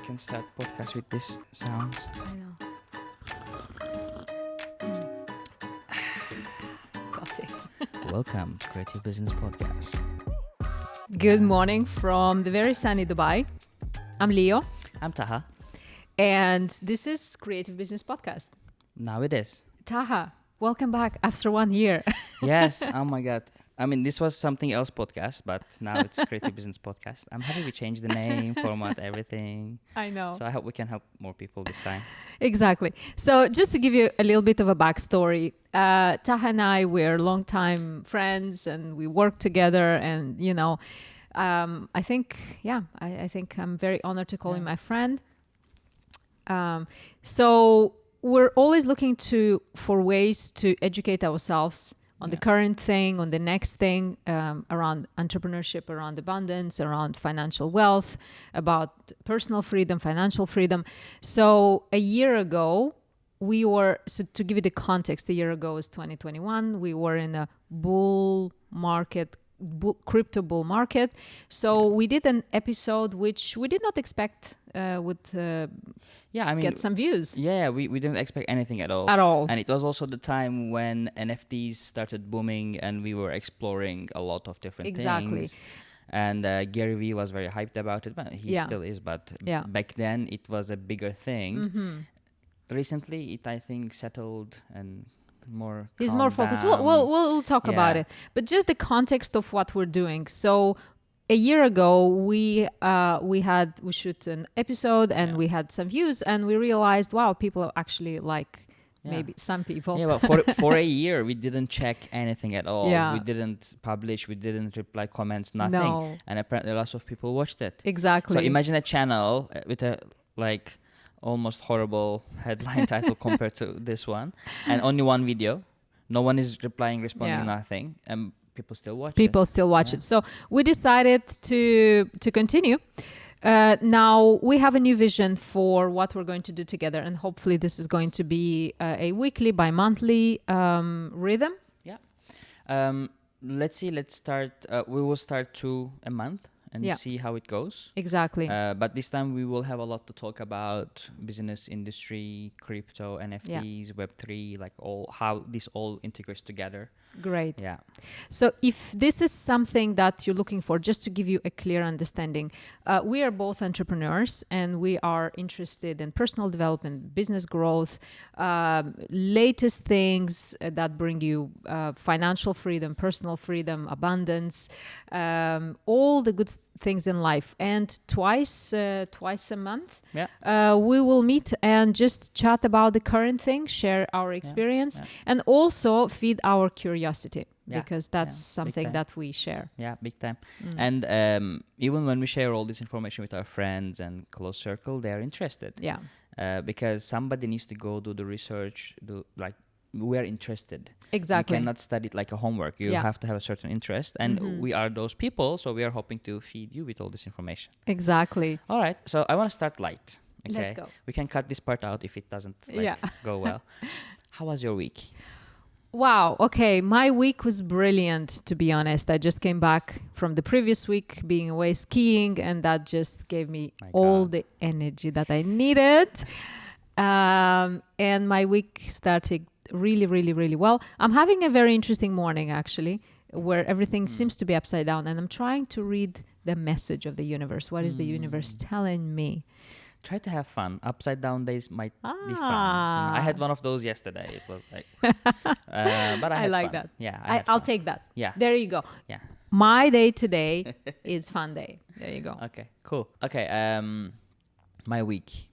can start podcast with this sound. I know. Coffee. Welcome to Creative Business Podcast. Good morning from the very sunny Dubai. I'm Lio, I'm Taha. and this is Creative Business Podcast. Now it is. Taha, welcome back after 1 year. Yes. Oh my God. I mean, this was something else podcast, but now it's Creative Business Podcast. I'm happy we changed the name, format, everything. I know. So I hope we can help more people this time. Exactly. So just to give you a little bit of a backstory, Taha and I, we're longtime friends and we work together, and I think I'm very honored to call him my friend. So we're always looking for ways to educate ourselves on the current thing, on the next thing, around entrepreneurship, around abundance, around financial wealth, about personal freedom, financial freedom. So a year ago, so to give you the context, a year ago was 2021. We were in a crypto bull market. So we did an episode which we did not expect would get some views. Yeah, we didn't expect anything at all. At all. And it was also the time when NFTs started booming and we were exploring a lot of different things. And Gary Vee was very hyped about it, but he still is. But back then it was a bigger thing. Mm-hmm. Recently, it I think settled and more. He's more focused. We'll talk about it, but just the context of what we're doing. So a year ago, we shoot an episode and we had some views, and we realized, wow, people actually like. Maybe some people. Yeah, but for a year, we didn't check anything at all. Yeah. We didn't publish. We didn't reply comments. Nothing. No. And apparently, lots of people watched it. Exactly. So imagine a channel with a almost horrible headline title compared to this one, and only one video. No one is responding, nothing, and people still watch it. So we decided to continue. Now we have a new vision for what we're going to do together, and hopefully this is going to be a weekly, bi-monthly rhythm. Yeah. Let's see. Let's start. We will start to a month and see how it goes. Exactly. But this time we will have a lot to talk about: business, industry, crypto, NFTs, Web3, how this all integrates together. Great. Yeah. So if this is something that you're looking for, just to give you a clear understanding, we are both entrepreneurs and we are interested in personal development, business growth, latest things that bring you financial freedom, personal freedom, abundance, all the good things in life. And twice a month, we will meet and just chat about the current thing, share our experience, and also feed our curiosity, because that's something that we share. Yeah, big time. And even when we share all this information with our friends and close circle, they are interested. Yeah. Because somebody needs to go do the research, we're interested. Exactly. You cannot study it like a homework. You have to have a certain interest. And we are those people, so we are hoping to feed you with all this information. Exactly. All right. So I want to start light. Okay? Let's go. We can cut this part out if it doesn't go well. How was your week? Wow. Okay. My week was brilliant, to be honest. I just came back from the previous week being away skiing, and that just gave me all the energy that I needed. And my week started really, really, really well. I'm having a very interesting morning, actually, where everything seems to be upside down, and I'm trying to read the message of the universe. What is the universe telling me? Try to have fun. Upside down days might be fun. I had one of those yesterday. It was but I like fun. that. Yeah, I'll take that. Yeah. There you go. Yeah. My day today is fun day. There you go. Okay, cool. Okay, my week.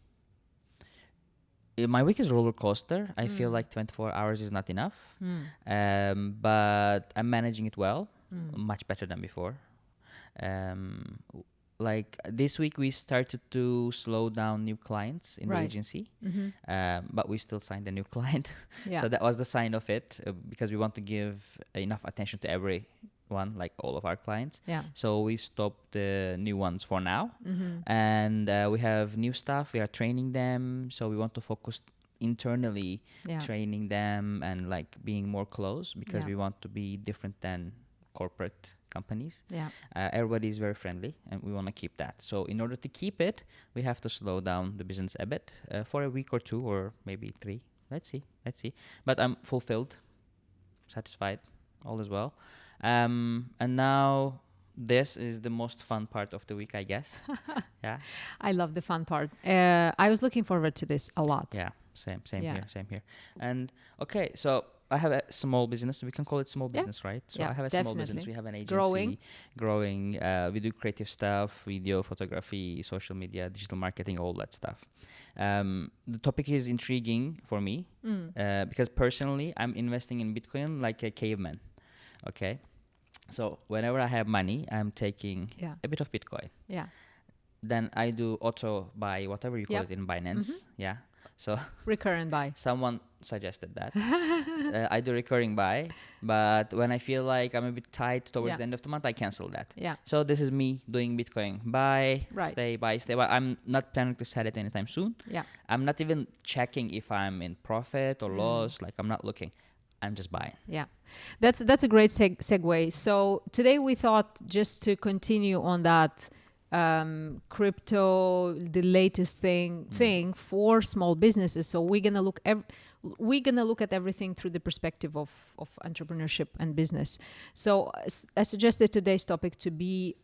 My week is roller coaster. I feel like 24 hours is not enough. But I'm managing it well, much better than before. This week we started to slow down new clients in the agency, but we still signed a new client. So that was the sign of it, because we want to give enough attention to everyone, like all of our clients. So we stopped the new ones for now. And we have new staff. We are training them. So we want to focus internally, training them and being more close, because we want to be different than corporate companies. Yeah. Everybody is very friendly, and we want to keep that. So in order to keep it, we have to slow down the business a bit for a week or two, or maybe 3. Let's see. But I'm fulfilled, satisfied, all is well. And now this is the most fun part of the week, I guess. Yeah. I love the fun part. I was looking forward to this a lot. Yeah, same here. And okay, so I have a small business. We can call it small business, right? So I have a small business. We have an agency growing. We do creative stuff, video, photography, social media, digital marketing, all that stuff. The topic is intriguing for me because personally, I'm investing in Bitcoin like a caveman. Okay, so whenever I have money, I'm taking a bit of Bitcoin. Yeah. Then I do auto buy, whatever you call it in Binance. Yeah. So recurring buy. Someone suggested that. I do recurring buy, but when I feel like I'm a bit tight towards the end of the month, I cancel that. Yeah. So this is me doing Bitcoin buy, stay, buy. I'm not planning to sell it anytime soon. Yeah. I'm not even checking if I'm in profit or loss. Like I'm not looking. I'm just buying. Yeah, that's a great segue. So today we thought just to continue on that crypto, the latest thing for small businesses. So we're gonna look at everything through the perspective of entrepreneurship and business. So I suggested today's topic to be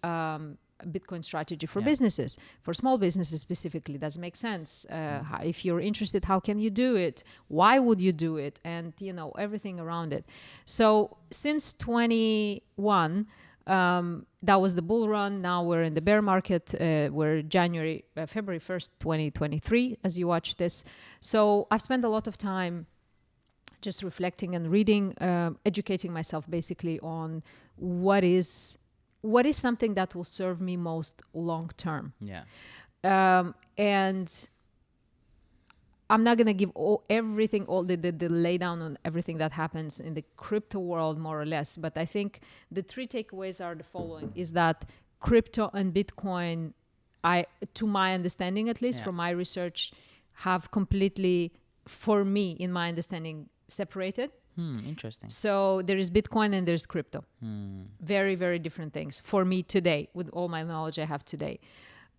Bitcoin strategy for businesses, for small businesses specifically. Does it make sense? If you're interested, how can you do it? Why would you do it? And everything around it. So since 21, that was the bull run. Now we're in the bear market. We're February 1st, 2023, as you watch this. So I've spent a lot of time just reflecting and reading, educating myself basically on what is something that will serve me most long term. Yeah. And I'm not going to give everything, all the lay down on everything that happens in the crypto world, more or less. But I think the 3 takeaways are the following: is that crypto and Bitcoin, to my understanding, at least from my research, have completely, for me, in my understanding, separated. Interesting. So there is Bitcoin and there's crypto. Very, very different things for me today, with all my knowledge I have today.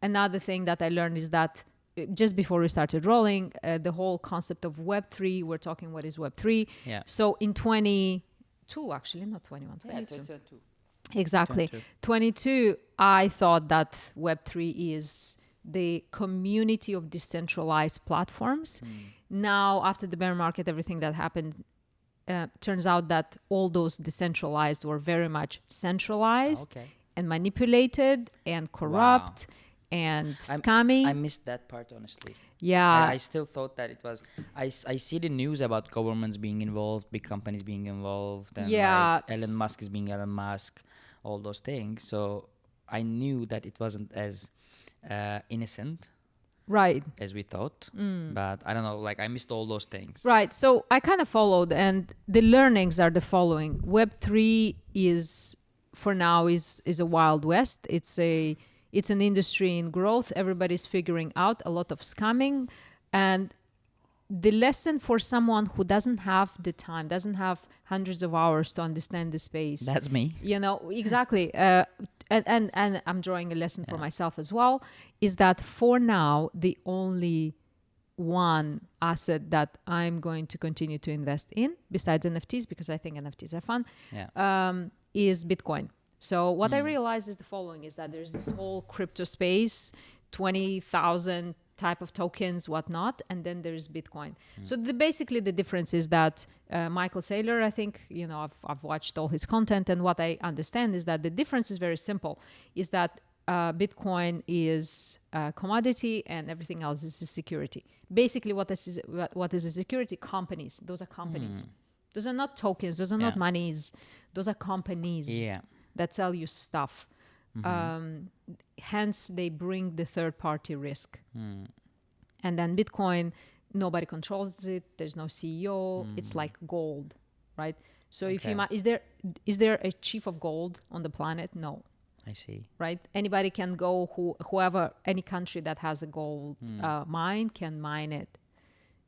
Another thing that I learned is that just before we started rolling, the whole concept of Web3, we're talking what is Web3. Yeah. So in 22, actually, not 21, 22. 22. Exactly. 22, I thought that Web3 is the community of decentralized platforms. Now, after the bear market, everything that happened, turns out that all those decentralized were very much centralized and manipulated and corrupt and scamming. I missed that part, honestly. Yeah. I still thought that it was... I see the news about governments being involved, big companies being involved, and like Elon Musk is being Elon Musk, all those things. So I knew that it wasn't as innocent as we thought. But I don't know, like I missed all those things. Right. So I kind of followed, and the learnings are the following. Web3 is, for now, is a wild west. It's an industry in growth. Everybody's figuring out a lot of scamming. And the lesson for someone who doesn't have the time, doesn't have hundreds of hours to understand the space. That's me. Exactly. And I'm drawing a lesson for myself as well, is that for now, the only one asset that I'm going to continue to invest in, besides NFTs, because I think NFTs are fun, is Bitcoin. So what I realized is the following, is that there's this whole crypto space, 20,000 type of tokens, whatnot, and then there's Bitcoin. So basically the difference is that Michael Saylor, I think, I've watched all his content, and what I understand is that the difference is very simple, is that Bitcoin is a commodity and everything else is a security. Basically what is a security? Companies. Those are companies. Those are not tokens. Those are not monies. Those are companies that sell you stuff. Hence, they bring the third-party risk. And then Bitcoin, nobody controls it. There's no CEO. It's like gold, right? So if you is there a chief of gold on the planet? No. I see. Right? Anybody can go, any country that has a gold mine can mine it.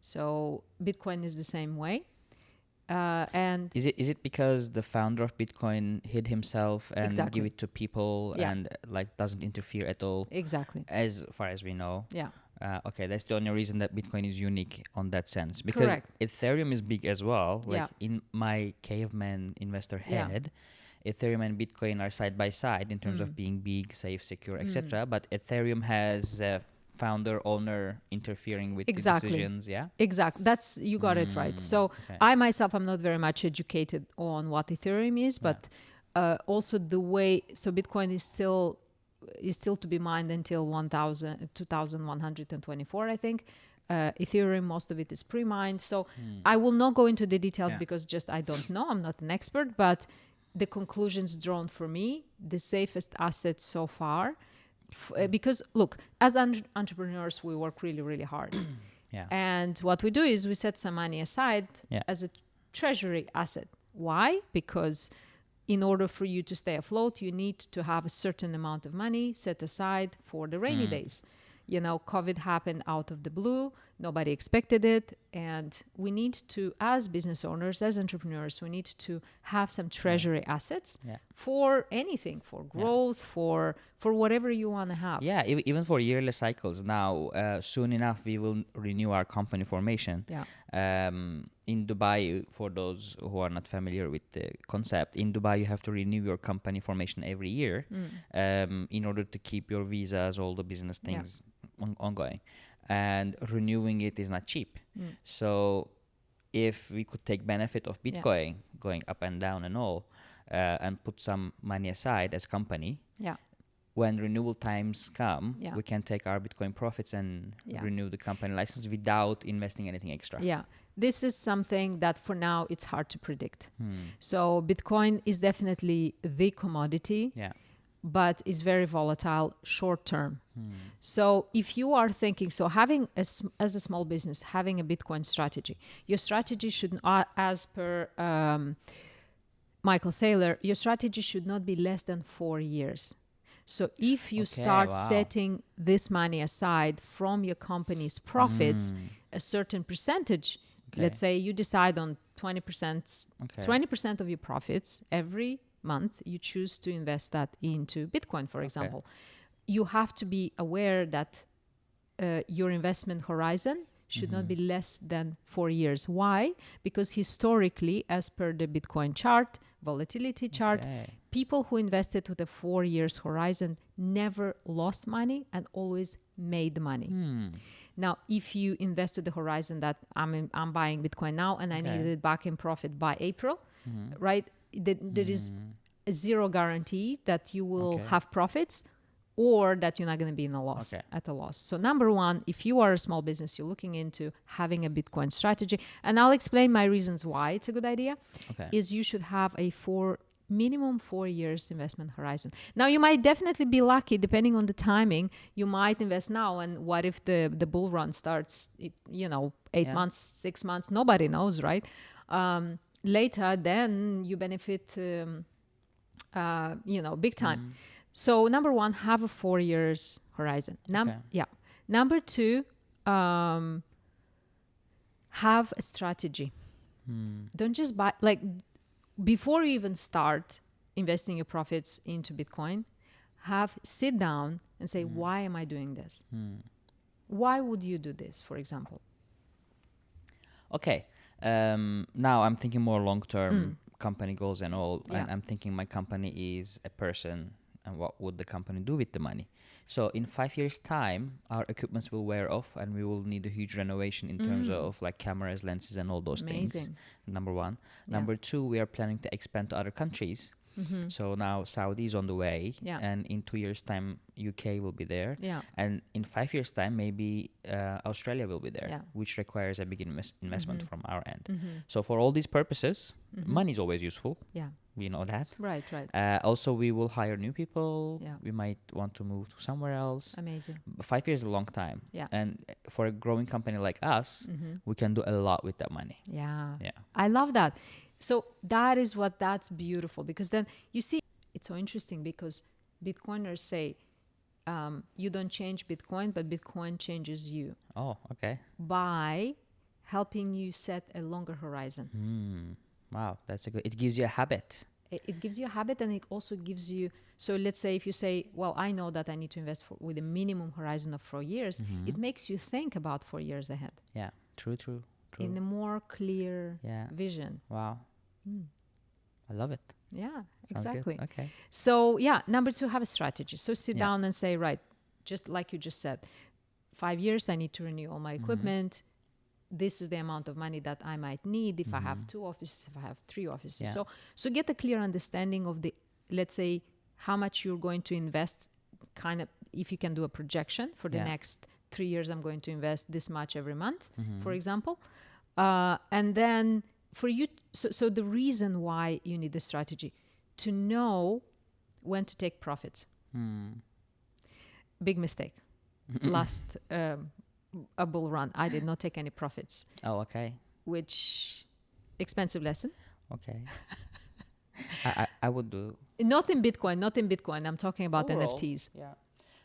So Bitcoin is the same way. And is it because the founder of Bitcoin hid himself and exactly. give it to people and like doesn't interfere at all? Exactly. As far as we know. Yeah. Okay, that's the only reason that Bitcoin is unique on that sense. Because Correct. Ethereum is big as well. Like Yeah. in my caveman investor head, Ethereum and Bitcoin are side by side in terms of being big, safe, secure, etc. But Ethereum has founder, owner interfering with the decisions. Yeah. Exactly. That's, you got it right. So I myself, I'm not very much educated on what Ethereum is, but also the way, so Bitcoin is still to be mined until 2124, I think. Ethereum, most of it is pre-mined. So I will not go into the details because just I don't know. I'm not an expert, but the conclusions drawn for me, the safest asset so far, because look, as entrepreneurs, we work really, really hard. And what we do is we set some money aside as a treasury asset. Why? Because in order for you to stay afloat, you need to have a certain amount of money set aside for the rainy days. You know, COVID happened out of the blue. Nobody expected it. And we need to, as business owners, as entrepreneurs, we need to have some treasury assets for anything, for growth, for whatever you want to have. Yeah, even for yearly cycles. Now, soon enough, we will renew our company formation. In Dubai, for those who are not familiar with the concept, in Dubai, you have to renew your company formation every year in order to keep your visas, all the business things ongoing. And renewing it is not cheap. So if we could take benefit of Bitcoin going up and down and all, and put some money aside as company, when renewal times come, we can take our Bitcoin profits and renew the company license without investing anything extra. Yeah. This is something that for now it's hard to predict. So Bitcoin is definitely the commodity, but is very volatile short term. So if you are thinking, so having as a small business, having a Bitcoin strategy, your strategy should, as per Michael Saylor, your strategy should not be less than 4 years. So if you start setting this money aside from your company's profits, a certain percentage, let's say you decide on 20%, 20% of your profits every month, you choose to invest that into Bitcoin, for example. You have to be aware that your investment horizon should not be less than 4 years. Why? Because historically, as per the Bitcoin chart, volatility chart, people who invested with a 4 years horizon never lost money and always made money. Now, if you invest to the horizon that I'm buying Bitcoin now and I need it back in profit by April, right? There is a zero guarantee that you will have profits or that you're not going to be in a loss, at a loss. So number one, if you are a small business, you're looking into having a Bitcoin strategy, and I'll explain my reasons why it's a good idea, is you should have a minimum 4 years investment horizon. Now, you might definitely be lucky, depending on the timing. You might invest now, and what if the bull run starts, 8 months, 6 months, nobody knows, right? Later, then you benefit, big time. So number one, have a 4 years horizon. Number two, have a strategy. Don't just buy, before you even start investing your profits into Bitcoin, sit down and say, why am I doing this? Why would you do this, for example? Okay. Now I'm thinking more long-term company goals and all. And I'm thinking my company is a person, and what would the company do with the money? So in 5 years' time, our equipments will wear off and we will need a huge renovation in terms of like cameras, lenses, and all those things. Number one. Number two, we are planning to expand to other countries. So now Saudi is on the way, and in 2 years' time, UK will be there, and in 5 years' time, maybe Australia will be there, which requires a big investment from our end. So for all these purposes, money is always useful. We know that. Right. Also, we will hire new people. We might want to move to somewhere else. Amazing. 5 years is a long time. And for a growing company like us, we can do a lot with that money. I love that. So that's beautiful, because then you see, it's so interesting because Bitcoiners say, you don't change Bitcoin, but Bitcoin changes you. Oh, okay. By helping you set a longer horizon. Wow, that's a good. It gives you a habit. It gives you a habit, and it also gives you. So let's say if you say, well, I know that I need to invest with a minimum horizon of 4 years, it makes you think about 4 years ahead. Yeah, true. In a more clear vision. Wow. I love it. Yeah, Sounds exactly. Good. Okay. So number 2, have a strategy. So sit down and say, right, just like you just said, 5 years, I need to renew all my equipment. This is the amount of money that I might need if I have 2 offices, if I have 3 offices. So get a clear understanding of the, let's say, how much you're going to invest, kind of, if you can do a projection for the next 3 years, I'm going to invest this much every month, for example. And then for you, so the reason why you need the strategy, to know when to take profits. Big mistake. Last a bull run, I did not take any profits. Oh, okay. Which expensive lesson. Okay. I would do. Not in Bitcoin. I'm talking about overall, NFTs. Yeah.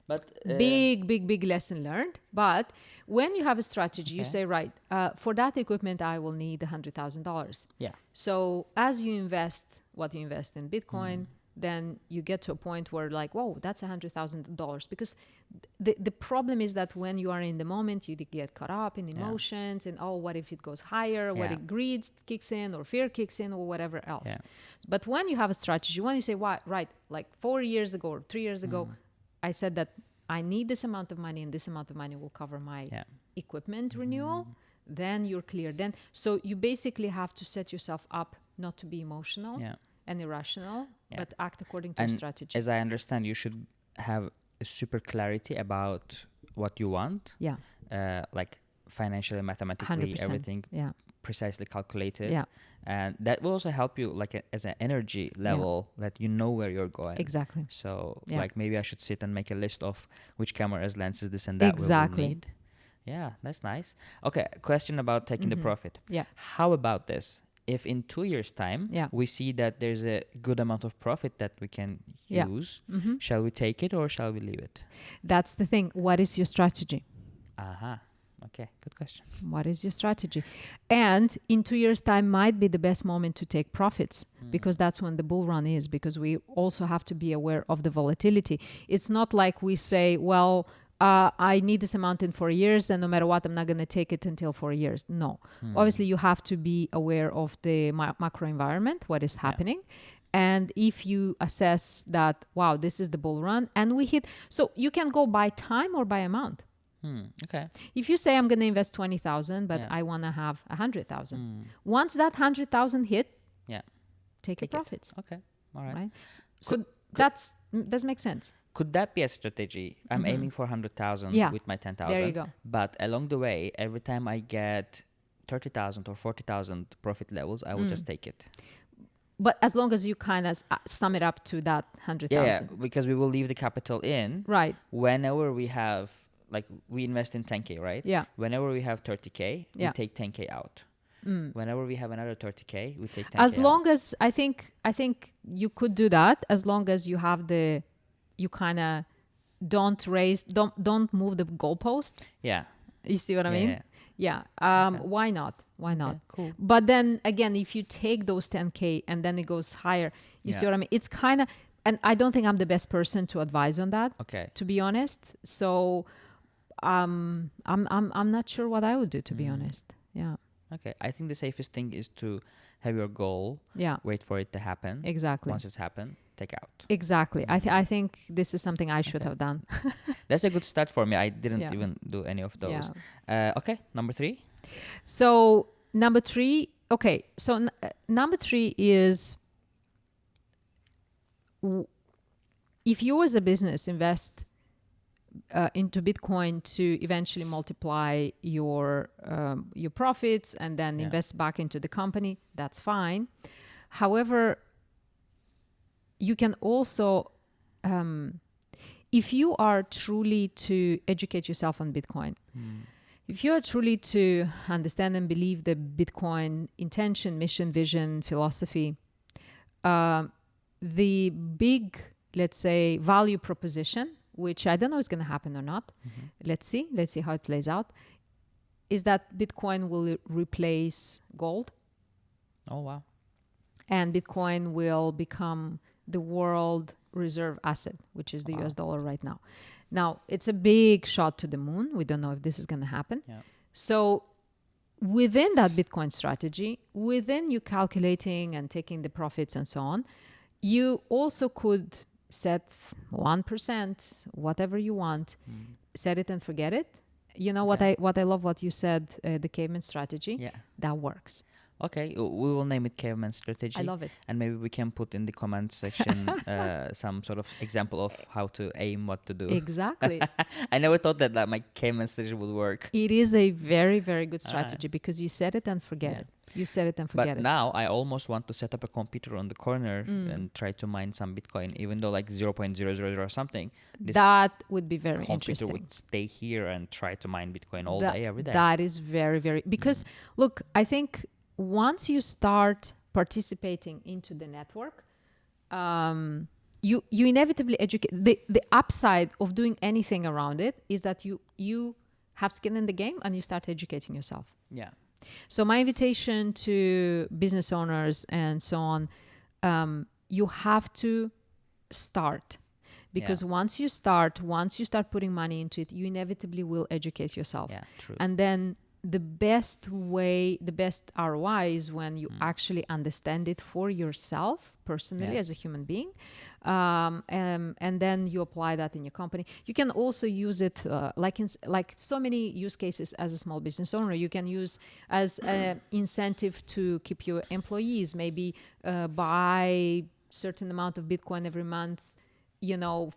But big lesson learned. But when you have a strategy, you say, right, for that equipment, I will need $100,000. Yeah. So as you invest what you invest in Bitcoin, then you get to a point where like, whoa, that's $100,000. Because the problem is that when you are in the moment, you get caught up in emotions and, oh, what if it goes higher? What if greed kicks in or fear kicks in or whatever else? Yeah. But when you have a strategy, when you say, right, like 4 years ago or 3 years ago, I said that I need this amount of money and this amount of money will cover my equipment renewal, then you're clear. Then, so you basically have to set yourself up not to be emotional and irrational, but act according to a strategy. As I understand, you should have a super clarity about what you want. Yeah. Like financially, mathematically, 100%. everything precisely calculated. Yeah. And that will also help you like as an energy level that you know where you're going. Exactly. So like maybe I should sit and make a list of which cameras, lenses, this and that we will need. Yeah, that's nice. Okay, question about taking the profit. Yeah. How about this? If in 2 years' time we see that there's a good amount of profit that we can use, shall we take it or shall we leave it? That's the thing. What is your strategy? Aha. Okay, good question. What is your strategy? And in 2 years' time might be the best moment to take profits because that's when the bull run is, because we also have to be aware of the volatility. It's not like we say, well, I need this amount in 4 years and no matter what, I'm not going to take it until 4 years. No. Obviously, you have to be aware of the macro environment, what is happening. And if you assess that, wow, this is the bull run and we hit, so you can go by time or by amount. Okay. If you say I'm going to invest 20,000, but I want to have 100,000. Once that 100,000 hit, take your profits. Okay. All right. So that's does make sense. Could that be a strategy? I'm aiming for 100,000 with my 10,000. There you go. But along the way, every time I get 30,000 or 40,000 profit levels, I will just take it. But as long as you kind of sum it up to that 100,000. Yeah, because we will leave the capital in. Right. Whenever we have, like we invest in 10K, right? Yeah. Whenever we have 30K, we take 10K out. Whenever we have another 30K, we take 10K as long out. As I think you could do that as long as you have you kind of don't move the goalpost. Yeah. You see what I mean? Yeah. Why not? Why not? Cool. But then again, if you take those 10K and then it goes higher, you see what I mean? It's kind of, and I don't think I'm the best person to advise on that. Okay. To be honest. So I'm not sure what I would do, to be honest. Yeah. Okay. I think the safest thing is to have your goal. Yeah. Wait for it to happen. Exactly. Once it's happened, take out. Exactly. I think this is something I should have done. That's a good start for me. I didn't even do any of those. Yeah. Okay. Number 3. So number 3. Okay. So number 3 is if you as a business invest into Bitcoin to eventually multiply your profits and then invest back into the company, that's fine. However, you can also, if you are truly to educate yourself on Bitcoin, if you are truly to understand and believe the Bitcoin intention, mission, vision, philosophy, the big, let's say, value proposition, which I don't know is going to happen or not. Let's see how it plays out, is that Bitcoin will replace gold. Oh, wow. And Bitcoin will become the world reserve asset, which is the US dollar right now. Now, it's a big shot to the moon. We don't know if this is going to happen. Yeah. So within that Bitcoin strategy, within you calculating and taking the profits and so on, you also could set 1%, whatever you want, set it and forget it. You know what I love what you said, the Caveman strategy. Yeah. That works. Okay, we will name it Caveman strategy. I love it. And maybe we can put in the comment section some sort of example of how to aim what to do. Exactly. I never thought that my Caveman strategy would work. It is a very, very good strategy because you set it and forget it. You set it and forget but it. Now I almost want to set up a computer on the corner and try to mine some Bitcoin, even though like 0.000 or something. That would be very computer interesting. Would stay here and try to mine Bitcoin all day, every day. That is very, very... Because, look, I think once you start participating into the network, you inevitably educate. The upside of doing anything around it is that you have skin in the game and you start educating yourself. Yeah. So my invitation to business owners and so on, you have to start. Because once you start putting money into it, you inevitably will educate yourself. Yeah, true. And then the best ROI is when you actually understand it for yourself personally as a human being. And then you apply that in your company. You can also use it like so many use cases as a small business owner. You can use as an incentive to keep your employees, maybe buy certain amount of Bitcoin every month,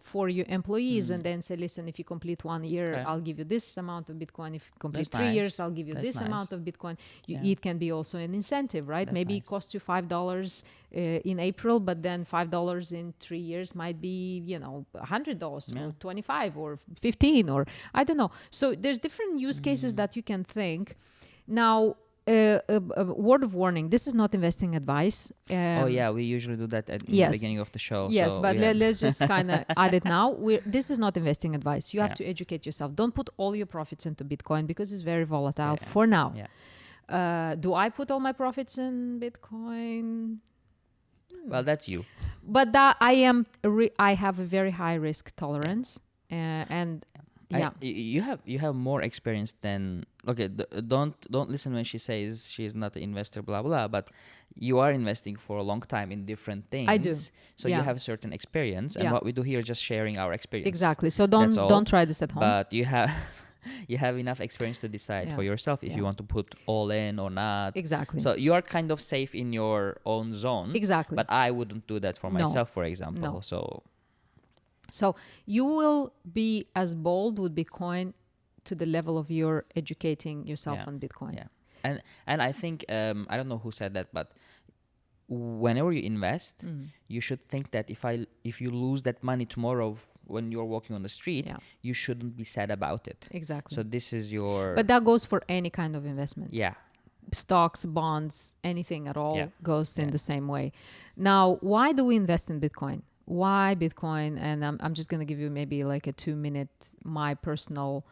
for your employees, and then say, listen, if you complete 1 year, I'll give you this amount of Bitcoin. If you complete 3 years, I'll give you this amount of Bitcoin. It can be also an incentive, right? Maybe it costs you $5 in April, but then $5 in 3 years might be, $100 or 25 or 15 or I don't know. So there's different use cases that you can think. Now, a word of warning, this is not investing advice. We usually do that at the beginning of the show. Yes, so, but let's just kind of add it now. This is not investing advice. You have to educate yourself. Don't put all your profits into Bitcoin because it's very volatile for now. Do I put all my profits in Bitcoin? Well, that's you. But that I have a very high risk tolerance, and you have more experience than don't listen when she says she's not an investor, blah blah, but you are investing for a long time in different things. I do. So you have a certain experience, and what we do here is just sharing our experience. Exactly. So don't try this at home. But you have enough experience to decide for yourself if you want to put all in or not. Exactly. So you are kind of safe in your own zone. Exactly. But I wouldn't do that for myself, for example. No. So you will be as bold with Bitcoin to the level of your educating yourself on Bitcoin. Yeah. And I think, I don't know who said that, but whenever you invest, you should think that if you lose that money tomorrow when you're walking on the street, you shouldn't be sad about it. Exactly. So this is your... But that goes for any kind of investment. Yeah. Stocks, bonds, anything at all goes in the same way. Now, why do we invest in Bitcoin? Why Bitcoin? And I'm just going to give you maybe like a 2-minute, my personal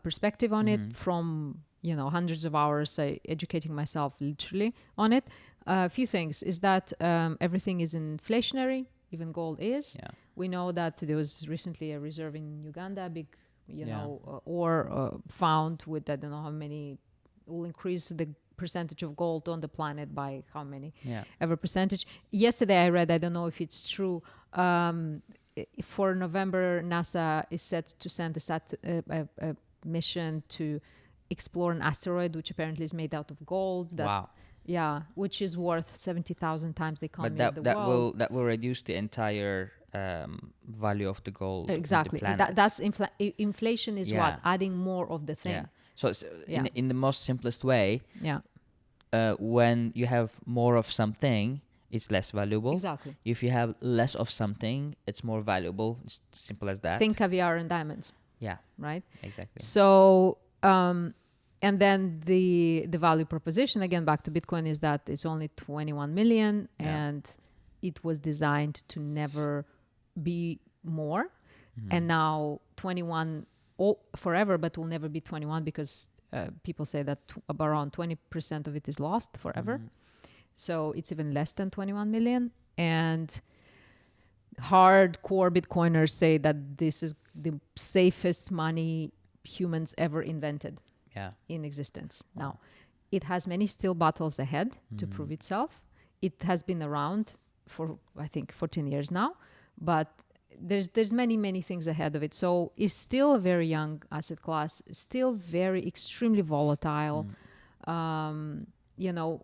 perspective on it from, hundreds of hours educating myself literally on it. A few things is that everything is inflationary, even gold is. Yeah. We know that there was recently a reserve in Uganda, big, ore found with, I don't know how many, will increase the percentage of gold on the planet by how many ever percentage. Yesterday I read, I don't know if it's true, for November NASA is set to send a mission to explore an asteroid which apparently is made out of gold. Wow. Yeah, which is worth 70,000 times the economy of the world. That will reduce the entire value of the gold. Exactly. That's inflation is what? Adding more of the thing. Yeah. So in the most simplest way, when you have more of something, it's less valuable. Exactly. If you have less of something, it's more valuable. It's simple as that. Think caviar and diamonds. Yeah. Right? Exactly. So, and then the value proposition, again, back to Bitcoin, is that it's only 21 million and it was designed to never be more. And now 21 forever, but will never be 21 because people say that around 20% of it is lost forever. So it's even less than 21 million. And hardcore Bitcoiners say that this is the safest money humans ever invented in existence. Now, it has many still battles ahead to prove itself. It has been around for, I think, 14 years now, but there's many things ahead of it. So it's still a very young asset class, still very extremely volatile.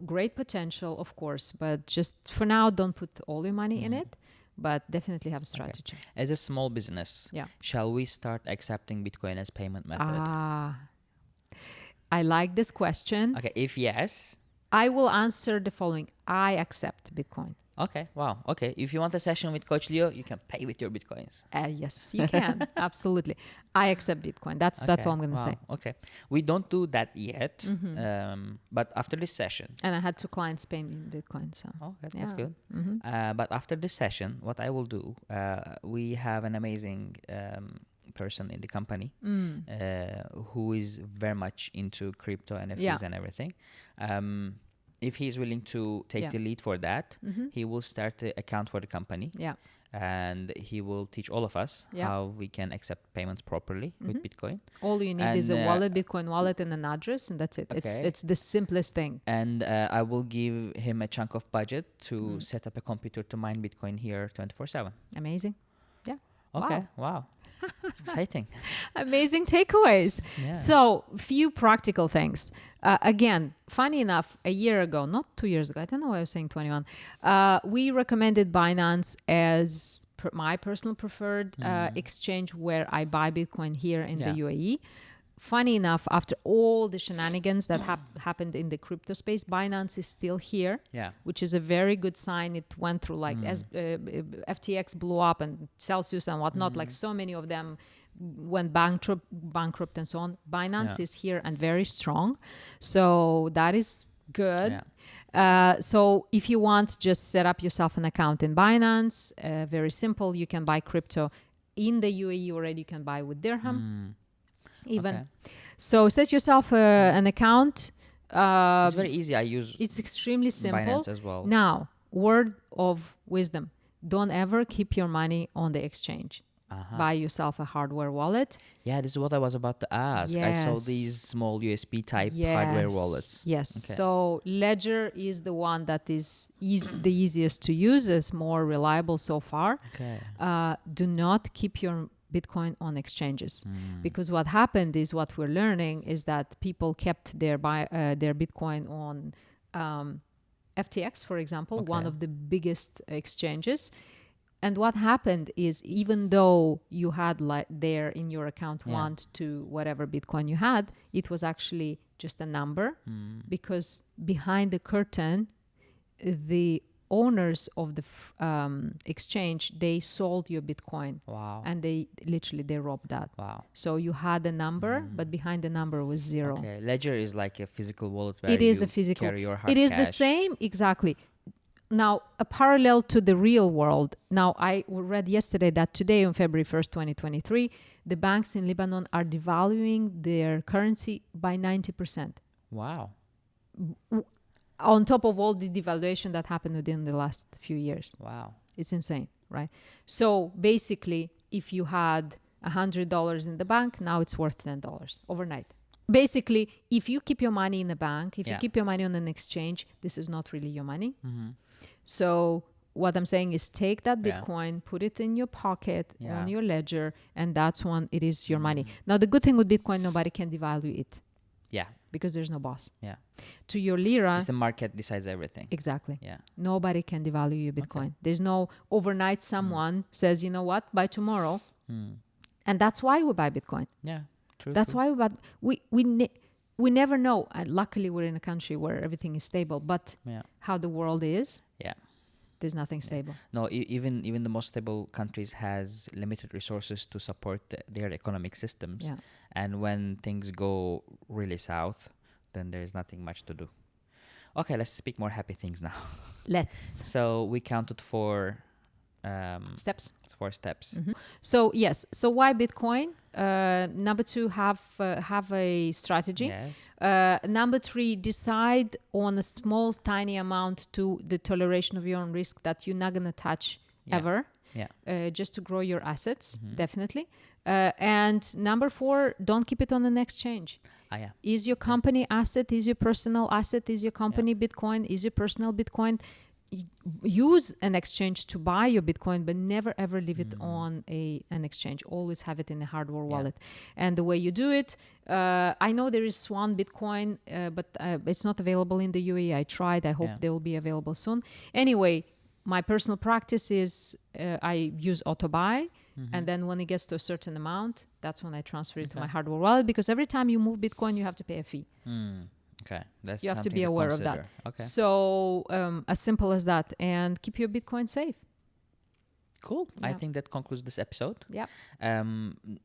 Great potential, of course, but just for now, don't put all your money in it, but definitely have a strategy. Okay. As a small business, shall we start accepting Bitcoin as payment method? I like this question. Okay, if yes, I will answer the following. I accept Bitcoin. Okay, wow. Okay, if you want a session with Coach Lio, you can pay with your Bitcoins. Yes, you can. Absolutely. I accept Bitcoin. That's all I'm going to say. Okay. We don't do that yet, but after this session. And I had 2 clients pay me in Bitcoin. So. Okay, that's good. But after this session, what I will do, we have an amazing person in the company who is very much into crypto, NFTs and everything. If he's willing to take the lead for that, he will start the account for the company. And he will teach all of us how we can accept payments properly with Bitcoin. All you need is a wallet, Bitcoin wallet, and an address, and that's it. Okay. It's the simplest thing. And I will give him a chunk of budget to set up a computer to mine Bitcoin here 24/7. Amazing. Yeah. Okay. Wow. Exciting. Amazing takeaways. Yeah. So, few practical things. Again, funny enough, a year ago, not 2 years ago, I don't know why I was saying 21, we recommended Binance as my personal preferred exchange where I buy Bitcoin here in the UAE. Funny enough, after all the shenanigans that happened in the crypto space, Binance is still here, which is a very good sign. It went through like as FTX blew up and Celsius and whatnot, like so many of them went bankrupt and so on. Binance is here and very strong. So that is good. So if you want, just set up yourself an account in Binance. Very simple. You can buy crypto in the UAE already. You can buy with dirham. So set yourself an account. It's very easy. I use it's extremely simple. Binance as well. Now, word of wisdom: don't ever keep your money on the exchange. Buy yourself a hardware wallet. Yeah, this is what I was about to ask. I saw these small USB type hardware wallets. Yes. Okay. So Ledger is the one that is the easiest to use, is more reliable so far. Okay. Do not keep your Bitcoin on exchanges, because what happened is, what we're learning is that people kept their Bitcoin on FTX, for example, one of the biggest exchanges. And what happened is, even though you had there in your account 1 to whatever Bitcoin you had, it was actually just a number, because behind the curtain, the owners of the exchange, they sold your Bitcoin. Wow. And they robbed that. Wow. So you had a number, but behind the number was 0. Okay. Ledger is like a physical wallet where it is a physical. Carry your hard It is cash. the same, exactly. Now, a parallel to the real world. Now, I read yesterday that today, on February 1st, 2023, the banks in Lebanon are devaluing their currency by 90%. Wow. On top of all the devaluation that happened within the last few years. Wow. It's insane, right? So basically, if you had $100 in the bank, now it's worth $10 overnight. Basically, if you keep your money in a bank, if you keep your money on an exchange, this is not really your money. So what I'm saying is, take that Bitcoin, put it in your pocket, on your ledger, and that's when it is your money. Now, the good thing with Bitcoin, nobody can devalue it. Yeah. Because there's no boss. Yeah. To your lira. It's the market decides everything. Exactly. Yeah. Nobody can devalue your Bitcoin. Okay. There's no overnight someone says, you know what, by tomorrow. And that's why we buy Bitcoin. Yeah. True. That's why we buy. We never know. And luckily, we're in a country where everything is stable. But how the world is. Yeah. There's nothing stable. No, even the most stable countries has limited resources to support their economic systems. Yeah. And when things go really south, then there's nothing much to do. Okay, let's speak more happy things now. Let's. So we counted 4 steps. 4 steps. So yes. So why Bitcoin? Number 2, have a strategy. Yes. Number 3, decide on a small, tiny amount to the toleration of your own risk that you're not going to touch ever. Yeah. Just to grow your assets, definitely. And number 4, don't keep it on an exchange. Yeah. Is your company asset? Is your personal asset? Is your company Bitcoin? Is your personal Bitcoin? Use an exchange to buy your Bitcoin, but never ever leave it on an exchange. Always have it in a hardware wallet. And the way you do it, I know there is Swan Bitcoin, but it's not available in the UAE. I tried. I hope they will be available soon. Anyway, my personal practice is I use auto buy. And then when it gets to a certain amount, that's when I transfer it to my hardware wallet, because every time you move Bitcoin, you have to pay a fee. Okay, that's you have to be aware of that. Okay. So as simple as that, and keep your Bitcoin safe. Cool. I think that concludes this episode. Yeah.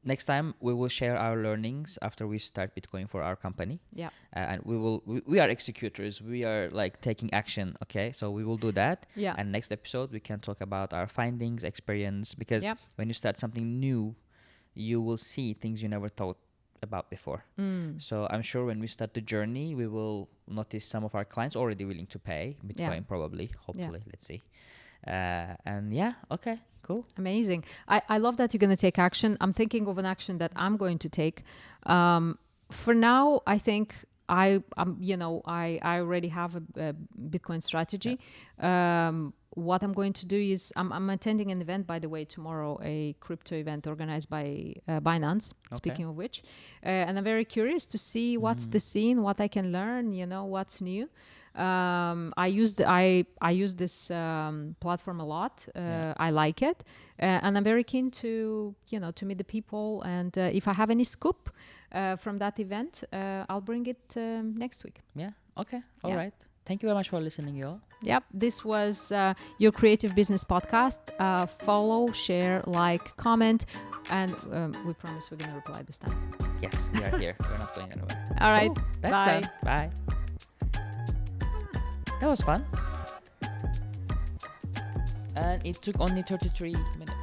Next time we will share our learnings after we start Bitcoin for our company. Yeah. And we are executors. We are like taking action. Okay. So we will do that. Yeah. And next episode we can talk about our findings, experience, because when you start something new, you will see things you never thought about before. So I'm sure when we start the journey, we will notice some of our clients already willing to pay Bitcoin, probably, hopefully. Let's see. And okay, cool. Amazing. I love that you're going to take action. I'm thinking of an action that I'm going to take. For now, I think I already have a Bitcoin strategy. What I'm going to do is I'm attending an event, by the way, tomorrow, a crypto event organized by Binance, speaking of which. And I'm very curious to see what's the scene, what I can learn, what's new. I use this platform a lot. I like it, and I'm very keen to meet the people. And if I have any scoop from that event, I'll bring it next week. Yeah. Okay. All right. Thank you very much for listening, y'all. Yep. This was your Creative Business Podcast. Follow, share, like, comment, and we promise we're going to reply this time. Yes, we are here. We're not going anywhere. All right. Cool. That's bye. done. Bye. That was fun. And it took only 33 minutes.